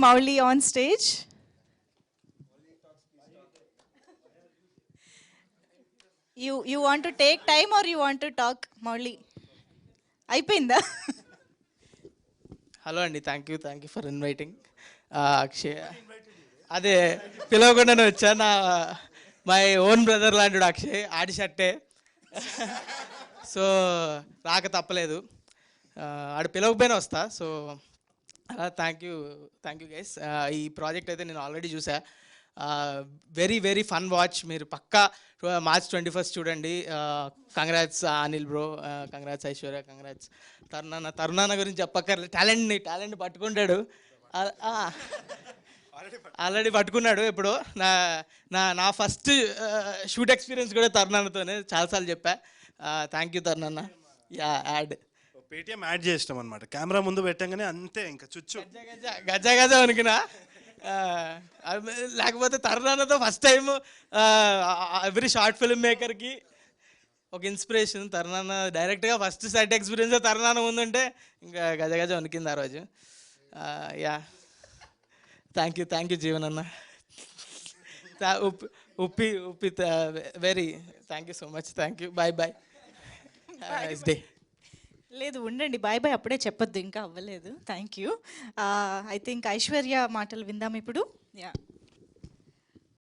Mauli on stage. You want to take time or you want to talk, Mauli? అయిపోయిందా? Hello అండి, thank you for inviting. Akshay అదే పిలవకుండానే వచ్చా. My own brother లాంటి అక్షయ్ ఆడి షట్టే. So రాక తప్పలేదు. ఆడు పిలవకపోయినా వస్తా. So thank you guys. ఈ ప్రాజెక్ట్ అయితే నేను ఆల్రెడీ చూసా. Very very fun watch. మీరు పక్కా March 21 చూడండి. Congrats Anil bro, congrats Aishwarya, congrats తరుణాన్న గురించి చెప్పక్కర్లేదు. టాలెంట్ పట్టుకుంటాడు. ఆల్రెడీ పట్టుకున్నాడు. ఇప్పుడు నా ఫస్ట్ షూట్ ఎక్స్పీరియన్స్ కూడా తరుణాన్నతోనే, చాలాసార్లు చెప్పా. థ్యాంక్ యూ తరుణాన్న. యాడ్ పేటిఎం యాడ్ చేసినాం అనమాట. కెమెరా ముందు పెట్టంగానే అంతే, ఇంకా చుచ్చు గజ అనుకున్నా. లేకపోతే తరుణాన్నతో first time every short film మేకర్కి ఒక ఇన్స్పిరేషన్ తరుణాన్న. డైరెక్ట్గా ఫస్ట్ సెట్ ఎక్స్పీరియన్స్ తరుణాన్న ముందుంటే ఇంకా గజ వణికింది ఆ రోజు. యా థ్యాంక్ యూ జీవన్ అన్న. Uppi very thank you so much. Thank you. Bye nice day. లేదు ఉండండి, బాయ్ బాయ్ అప్పుడే చెప్పొద్దు, ఇంకా అవ్వలేదు. Thank you. I think Aishwarya మాటలు విందాం ఇప్పుడు. యా